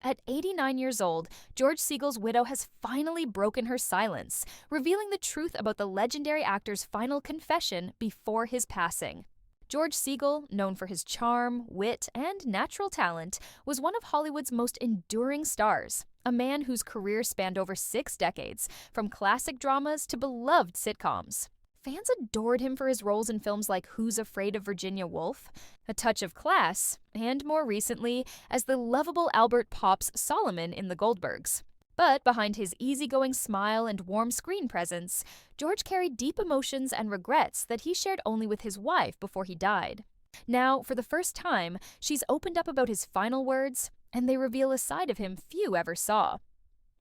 At 89 years old, George Segal's widow has finally broken her silence, revealing the truth about the legendary actor's final confession before his passing. George Segal, known for his charm, wit, and natural talent, was one of Hollywood's most enduring stars, a man whose career spanned over 6 decades, from classic dramas to beloved sitcoms. Fans adored him for his roles in films like Who's Afraid of Virginia Woolf, A Touch of Class, and more recently, as the lovable Albert Pops Solomon in The Goldbergs. But behind his easygoing smile and warm screen presence, George carried deep emotions and regrets that he shared only with his wife before he died. Now, for the first time, she's opened up about his final words, and they reveal a side of him few ever saw.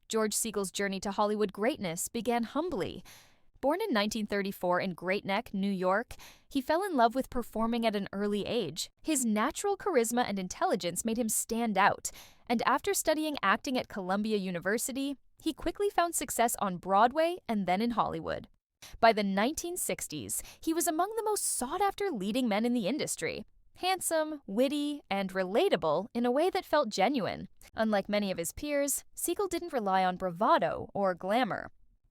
George Segal's journey to Hollywood greatness began humbly. Born in 1934 in Great Neck, New York, he fell in love with performing at an early age. His natural charisma and intelligence made him stand out, and after studying acting at Columbia University, he quickly found success on Broadway and then in Hollywood. By the 1960s, he was among the most sought-after leading men in the industry. Handsome, witty, and relatable in a way that felt genuine. Unlike many of his peers, Segal didn't rely on bravado or glamour.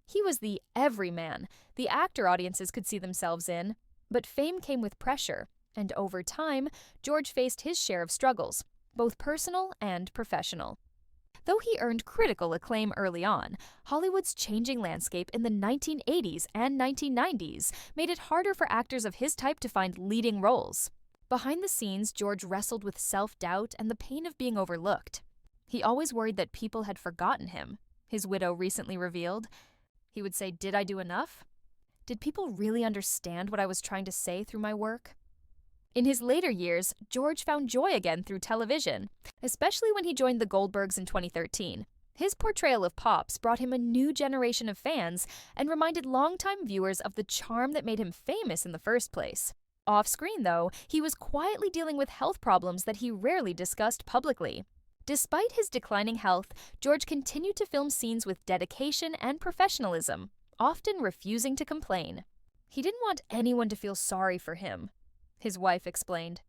He was the everyman, the actor audiences could see themselves in. But fame came with pressure, and over time, George faced his share of struggles, both personal and professional. Though he earned critical acclaim early on, Hollywood's changing landscape in the 1980s and 1990s made it harder for actors of his type to find leading roles. Behind the scenes, George wrestled with self-doubt and the pain of being overlooked. He always worried that people had forgotten him, his widow recently revealed. He would say, "Did I do enough? Did people really understand what I was trying to say through my work?" In his later years, George found joy again through television, especially when he joined the Goldbergs in 2013. His portrayal of Pops brought him a new generation of fans and reminded longtime viewers of the charm that made him famous in the first place. Off-screen, though, he was quietly dealing with health problems that he rarely discussed publicly. Despite his declining health, George continued to film scenes with dedication and professionalism, often refusing to complain. He didn't want anyone to feel sorry for him, his wife explained.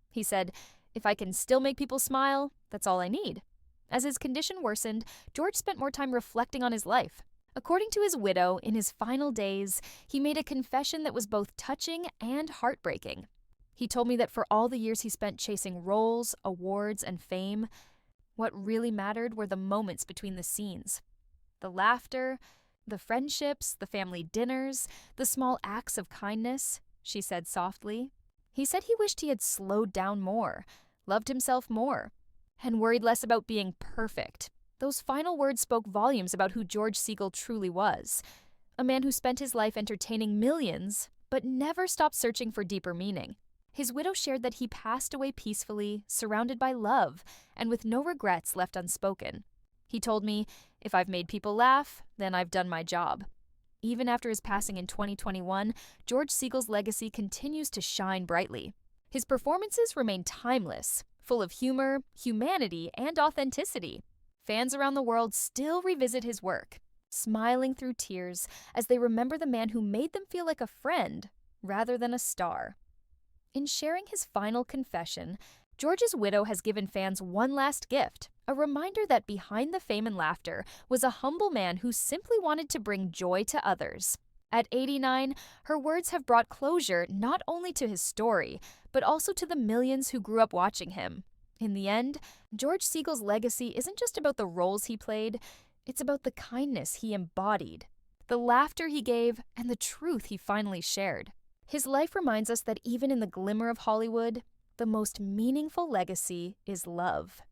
He said, "If I can still make people smile, that's all I need." As his condition worsened, George spent more time reflecting on his life. According to his widow, in his final days, he made a confession that was both touching and heartbreaking. He told me that for all the years he spent chasing roles, awards, and fame, what really mattered were the moments between the scenes. The laughter, the friendships, the family dinners, the small acts of kindness, she said softly. He said he wished he had slowed down more, loved himself more, and worried less about being perfect. Those final words spoke volumes about who George Segal truly was. A man who spent his life entertaining millions, but never stopped searching for deeper meaning. His widow shared that he passed away peacefully, surrounded by love, and with no regrets left unspoken. He told me, "If I've made people laugh, then I've done my job." Even after his passing in 2021, George Segal's legacy continues to shine brightly. His performances remain timeless, full of humor, humanity, and authenticity. Fans around the world still revisit his work, smiling through tears as they remember the man who made them feel like a friend rather than a star. In sharing his final confession, George's widow has given fans one last gift, a reminder that behind the fame and laughter was a humble man who simply wanted to bring joy to others. At 89, her words have brought closure not only to his story, but also to the millions who grew up watching him. In the end, George Segal's legacy isn't just about the roles he played, it's about the kindness he embodied, the laughter he gave, and the truth he finally shared. His life reminds us that even in the glimmer of Hollywood, the most meaningful legacy is love.